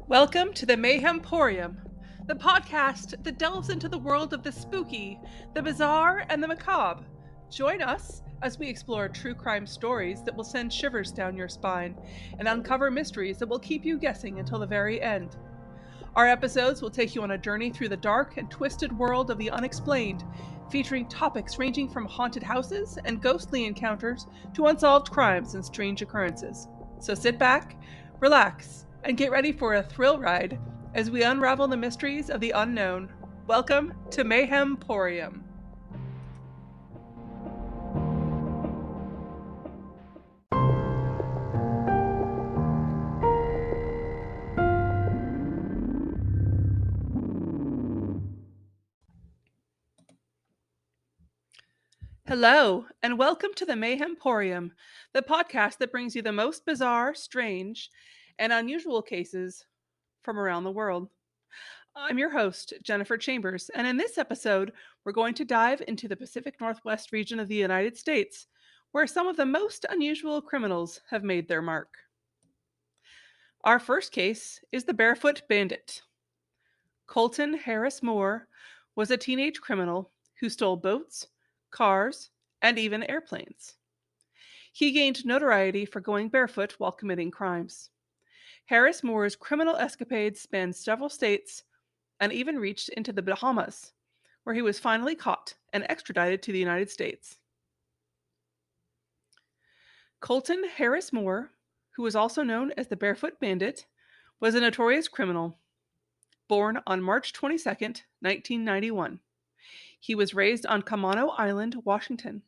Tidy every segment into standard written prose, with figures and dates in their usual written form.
Welcome to the Mayhemporium, the podcast that delves into the world of the spooky, the bizarre, and the macabre. Join us as we explore true crime stories that will send shivers down your spine and uncover mysteries that will keep you guessing until the very end. Our episodes will take you on a journey through the dark and twisted world of the unexplained, featuring topics ranging from haunted houses and ghostly encounters to unsolved crimes and strange occurrences. So sit back, relax, and get ready for a thrill ride as we unravel the mysteries of the unknown. Welcome to Mayhemporium. Hello, and welcome to the Mayhemporium, the podcast that brings you the most bizarre, strange, and unusual cases from around the world. I'm your host, Jennifer Chambers, and in this episode, we're going to dive into the Pacific Northwest region of the United States, where some of the most unusual criminals have made their mark. Our first case is the Barefoot Bandit. Colton Harris Moore was a teenage criminal who stole boats, cars, and even airplanes. He gained notoriety for going barefoot while committing crimes. Harris Moore's criminal escapades spanned several states and even reached into the Bahamas, where he was finally caught and extradited to the United States. Colton Harris Moore, who was also known as the Barefoot Bandit, was a notorious criminal, born on March 22, 1991. He was raised on Camano Island, Washington.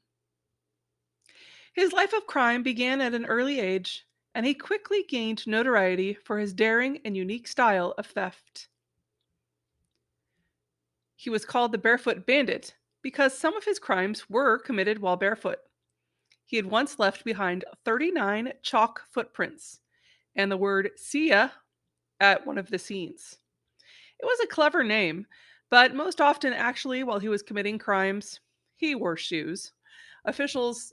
His life of crime began at an early age, and he quickly gained notoriety for his daring and unique style of theft. He was called the Barefoot Bandit because some of his crimes were committed while barefoot. He had once left behind 39 chalk footprints and the word "see ya" at one of the scenes. It was a clever name, but most often, actually, while he was committing crimes, he wore shoes. Officials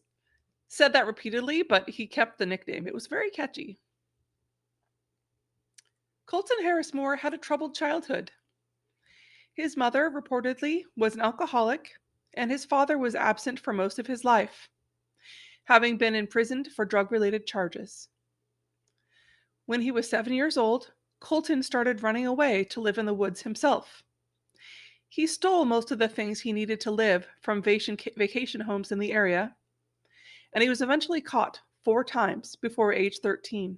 said that repeatedly, but he kept the nickname. It was very catchy. Colton Harris Moore had a troubled childhood. His mother reportedly was an alcoholic, and his father was absent for most of his life, having been imprisoned for drug-related charges. When he was 7 years old, Colton started running away to live in the woods himself. He stole most of the things he needed to live from vacation homes in the area, and he was eventually caught 4 times before age 13.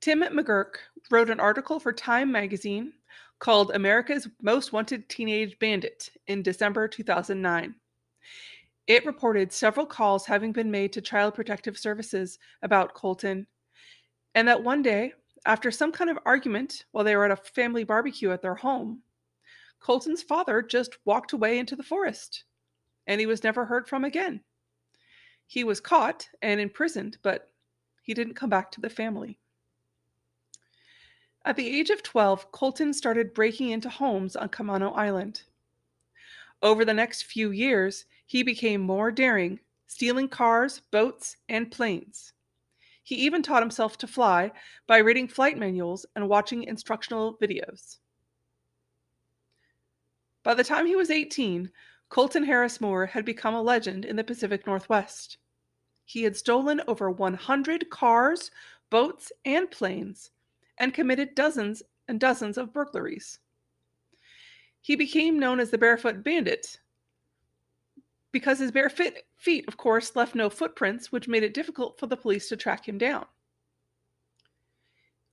Tim McGurk wrote an article for Time magazine called America's Most Wanted Teenage Bandit in December 2009. It reported several calls having been made to Child Protective Services about Colton, and that one day, after some kind of argument while they were at a family barbecue at their home, Colton's father just walked away into the forest, and he was never heard from again. He was caught and imprisoned, but he didn't come back to the family. At the age of 12, Colton started breaking into homes on Camano Island. Over the next few years, he became more daring, stealing cars, boats, and planes. He even taught himself to fly by reading flight manuals and watching instructional videos. By the time he was 18, Colton Harris Moore had become a legend in the Pacific Northwest. He had stolen over 100 cars, boats, and planes, and committed dozens and dozens of burglaries. He became known as the Barefoot Bandit because his bare feet, of course, left no footprints, which made it difficult for the police to track him down.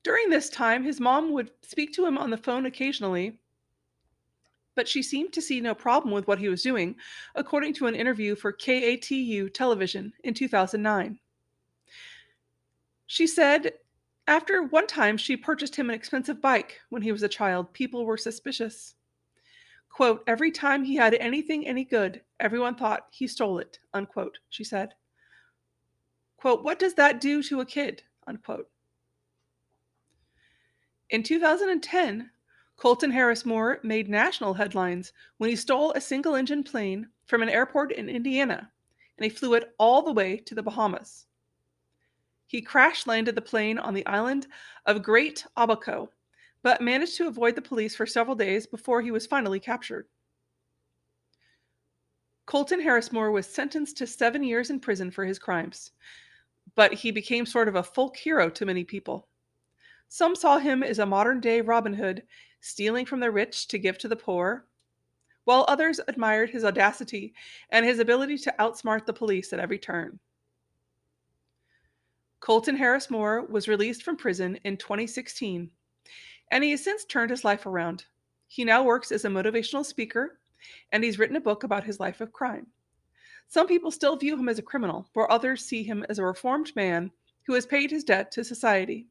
During this time, his mom would speak to him on the phone occasionally, but she seemed to see no problem with what he was doing, according to an interview for KATU television in 2009. She said, after one time she purchased him an expensive bike when he was a child, people were suspicious. Quote, every time he had anything any good, everyone thought he stole it, unquote, she said. Quote, what does that do to a kid, unquote. In 2010, Colton Harris Moore made national headlines when he stole a single-engine plane from an airport in Indiana, and he flew it all the way to the Bahamas. He crash landed the plane on the island of Great Abaco, but managed to avoid the police for several days before he was finally captured. Colton Harris Moore was sentenced to 7 years in prison for his crimes, but he became sort of a folk hero to many people. Some saw him as a modern day Robin Hood, stealing from the rich to give to the poor, while others admired his audacity and his ability to outsmart the police at every turn. Colton Harris Moore was released from prison in 2016, and he has since turned his life around. He now works as a motivational speaker, and he's written a book about his life of crime. Some people still view him as a criminal, while others see him as a reformed man who has paid his debt to society.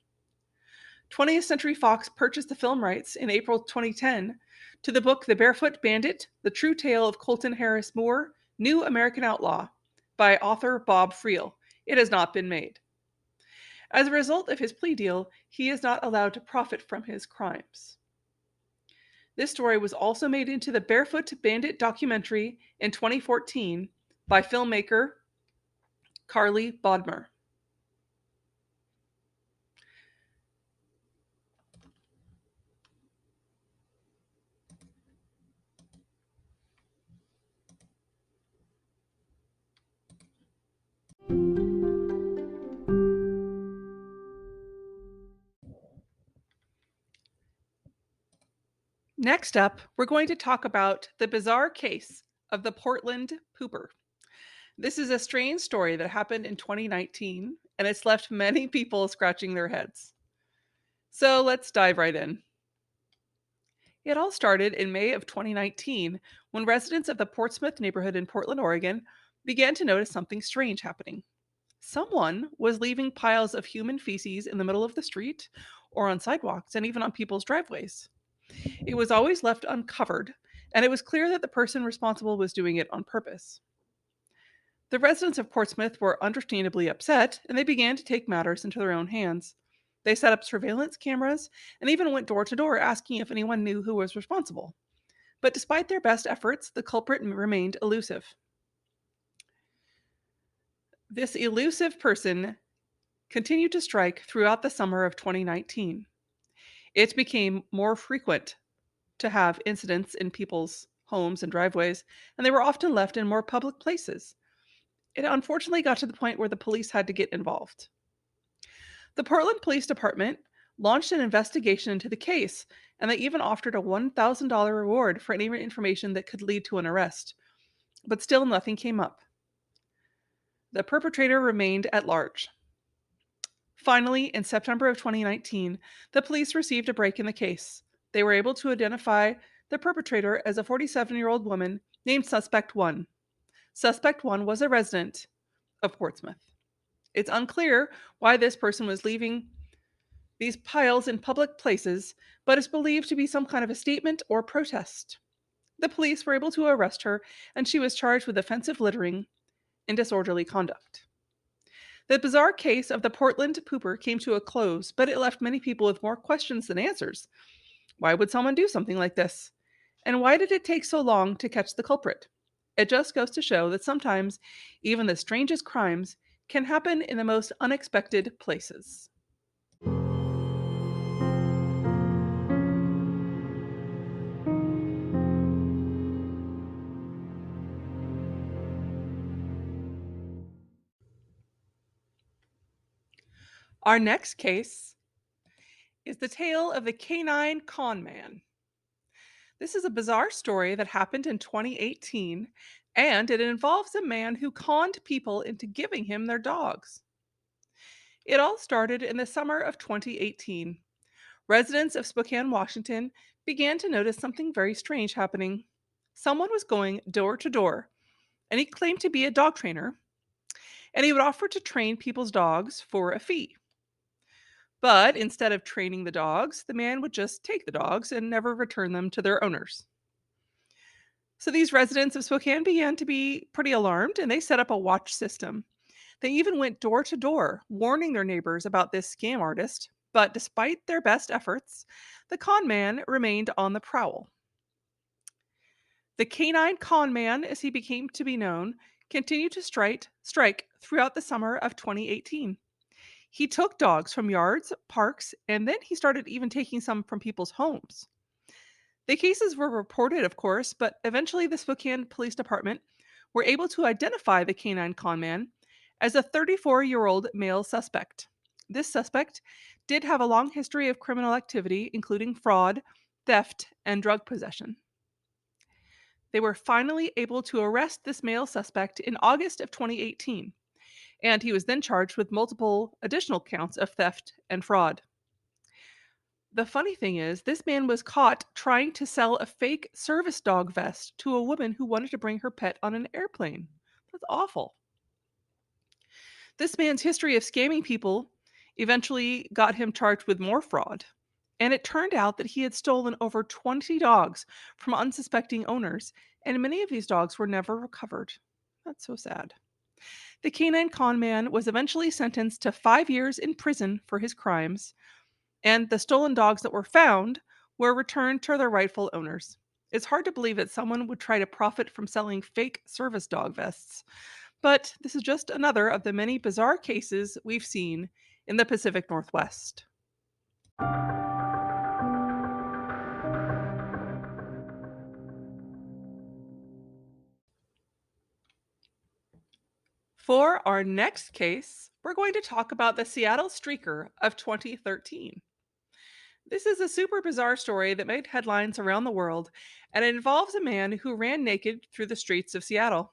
20th Century Fox purchased the film rights in April 2010 to the book The Barefoot Bandit, The True Tale of Colton Harris Moore, New American Outlaw, by author Bob Friel. It has not been made. As a result of his plea deal, he is not allowed to profit from his crimes. This story was also made into the Barefoot Bandit documentary in 2014 by filmmaker Carly Bodmer. Next up, we're going to talk about the bizarre case of the Portland Pooper. This is a strange story that happened in 2019, and it's left many people scratching their heads. So let's dive right in. It all started in May of 2019 when residents of the Portsmouth neighborhood in Portland, Oregon began to notice something strange happening. Someone was leaving piles of human feces in the middle of the street or on sidewalks and even on people's driveways. It was always left uncovered, and it was clear that the person responsible was doing it on purpose. The residents of Portsmouth were understandably upset, and they began to take matters into their own hands. They set up surveillance cameras and even went door to door asking if anyone knew who was responsible. But despite their best efforts, the culprit remained elusive. This elusive person continued to strike throughout the summer of 2019. It became more frequent to have incidents in people's homes and driveways, and they were often left in more public places. It unfortunately got to the point where the police had to get involved. The Portland Police Department launched an investigation into the case, and they even offered a $1,000 reward for any information that could lead to an arrest. But still, nothing came up. The perpetrator remained at large. Finally, in September of 2019, the police received a break in the case. They were able to identify the perpetrator as a 47-year-old woman named Suspect 1. Suspect 1 was a resident of Portsmouth. It's unclear why this person was leaving these piles in public places, but is believed to be some kind of a statement or protest. The police were able to arrest her, and she was charged with offensive littering and disorderly conduct. The bizarre case of the Portland Pooper came to a close, but it left many people with more questions than answers. Why would someone do something like this? And why did it take so long to catch the culprit? It just goes to show that sometimes even the strangest crimes can happen in the most unexpected places. Our next case is the tale of the Canine Con Man. This is a bizarre story that happened in 2018, and it involves a man who conned people into giving him their dogs. It all started in the summer of 2018. Residents of Spokane, Washington began to notice something very strange happening. Someone was going door to door, and he claimed to be a dog trainer, and he would offer to train people's dogs for a fee. But instead of training the dogs, the man would just take the dogs and never return them to their owners. So these residents of Spokane began to be pretty alarmed, and they set up a watch system. They even went door to door, warning their neighbors about this scam artist. But despite their best efforts, the con man remained on the prowl. The Canine Con Man, as he became to be known, continued to strike throughout the summer of 2018. He took dogs from yards, parks, and then he started even taking some from people's homes. The cases were reported, of course, but eventually the Spokane Police Department were able to identify the canine con man as a 34-year-old male suspect. This suspect did have a long history of criminal activity, including fraud, theft, and drug possession. They were finally able to arrest this male suspect in August of 2018, and he was then charged with multiple additional counts of theft and fraud. The funny thing is, this man was caught trying to sell a fake service dog vest to a woman who wanted to bring her pet on an airplane. That's awful. This man's history of scamming people eventually got him charged with more fraud. And it turned out that he had stolen over 20 dogs from unsuspecting owners, and many of these dogs were never recovered. That's so sad. The canine con man was eventually sentenced to 5 years in prison for his crimes, and the stolen dogs that were found were returned to their rightful owners. It's hard to believe that someone would try to profit from selling fake service dog vests, but this is just another of the many bizarre cases we've seen in the Pacific Northwest. For our next case, we're going to talk about the Seattle Streaker of 2013. This is a super bizarre story that made headlines around the world, and it involves a man who ran naked through the streets of Seattle.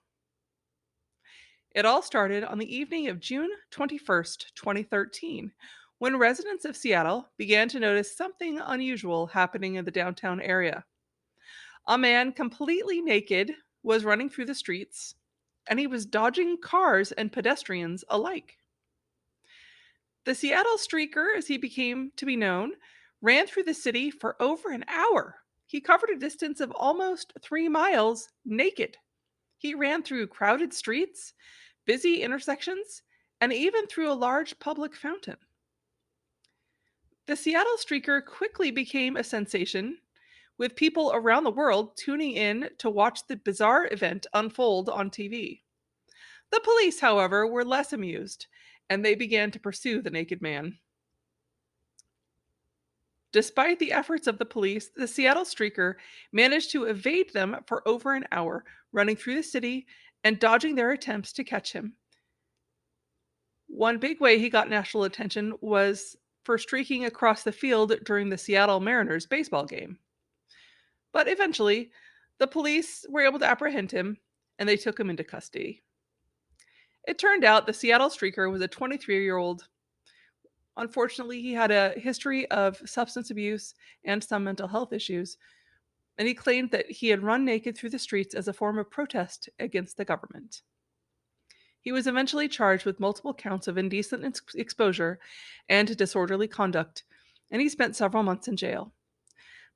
It all started on the evening of June 21st, 2013, when residents of Seattle began to notice something unusual happening in the downtown area. A man completely naked was running through the streets, and he was dodging cars and pedestrians alike. The Seattle Streaker, as he became to be known, ran through the city for over an hour. He covered a distance of almost 3 miles naked. He ran through crowded streets, busy intersections, and even through a large public fountain. The Seattle Streaker quickly became a sensation, with people around the world tuning in to watch the bizarre event unfold on TV. The police, however, were less amused, and they began to pursue the naked man. Despite the efforts of the police, the Seattle Streaker managed to evade them for over an hour, running through the city and dodging their attempts to catch him. One big way he got national attention was for streaking across the field during the Seattle Mariners baseball game. But eventually, the police were able to apprehend him and they took him into custody. It turned out the Seattle Streaker was a 23-year-old. Unfortunately, he had a history of substance abuse and some mental health issues, and he claimed that he had run naked through the streets as a form of protest against the government. He was eventually charged with multiple counts of indecent exposure and disorderly conduct, and he spent several months in jail.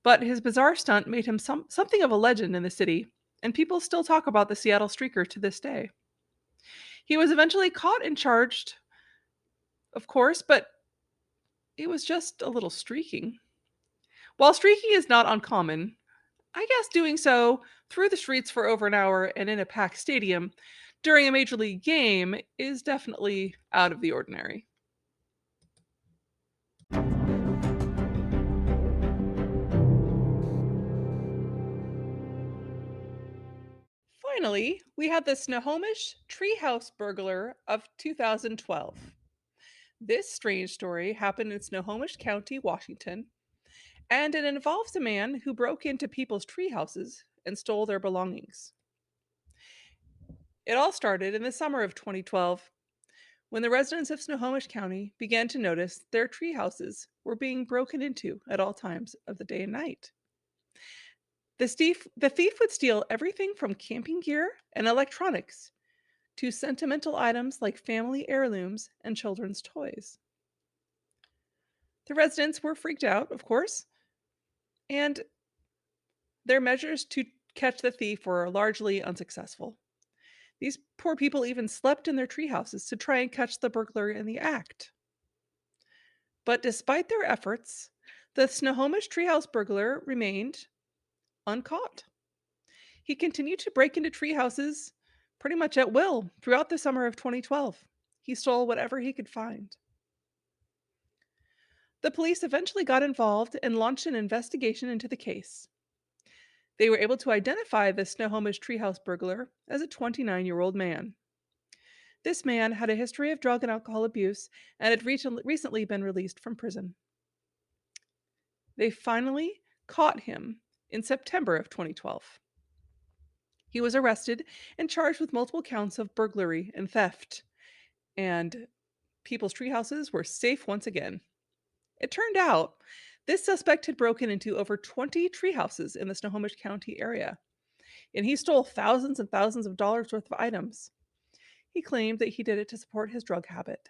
But his bizarre stunt made him something of a legend in the city, and people still talk about the Seattle Streaker to this day. He was eventually caught and charged, of course, but it was just a little streaking. While streaking is not uncommon, I guess doing so through the streets for over an hour and in a packed stadium during a major league game is definitely out of the ordinary. Finally, we have the Snohomish Treehouse Burglar of 2012. This strange story happened in Snohomish County, Washington, and it involves a man who broke into people's tree houses and stole their belongings. It all started in the summer of 2012 when the residents of Snohomish County began to notice their tree houses were being broken into at all times of the day and night. The thief would steal everything from camping gear and electronics to sentimental items like family heirlooms and children's toys. The residents were freaked out, of course, and their measures to catch the thief were largely unsuccessful. These poor people even slept in their tree houses to try and catch the burglar in the act. But despite their efforts, the Snohomish Treehouse Burglar remained uncaught. He continued to break into tree houses pretty much at will throughout the summer of 2012. He stole whatever he could find. The police eventually got involved and launched an investigation into the case. They were able to identify the Snohomish Treehouse Burglar as a 29-year-old man. This man had a history of drug and alcohol abuse and had recently been released from prison. They finally caught him in September of 2012. He was arrested and charged with multiple counts of burglary and theft, and people's tree houses were safe once again. It turned out this suspect had broken into over 20 tree houses in the Snohomish County area, and he stole thousands and thousands of dollars worth of items. He claimed that he did it to support his drug habit.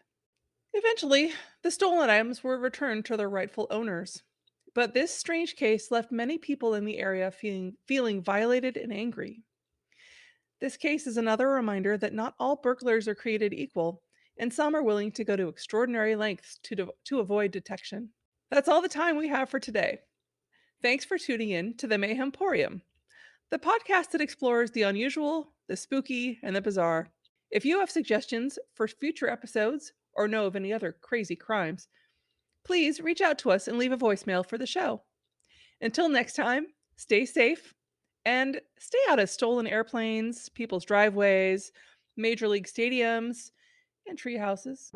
Eventually, the stolen items were returned to their rightful owners. But this strange case left many people in the area feeling violated and angry. This case is another reminder that not all burglars are created equal, and some are willing to go to extraordinary lengths to avoid detection. That's all the time we have for today. Thanks for tuning in to the Mayhemporium, the podcast that explores the unusual, the spooky, and the bizarre. If you have suggestions for future episodes or know of any other crazy crimes, please reach out to us and leave a voicemail for the show. Until next time, stay safe and stay out of stolen airplanes, people's driveways, major league stadiums, and tree houses.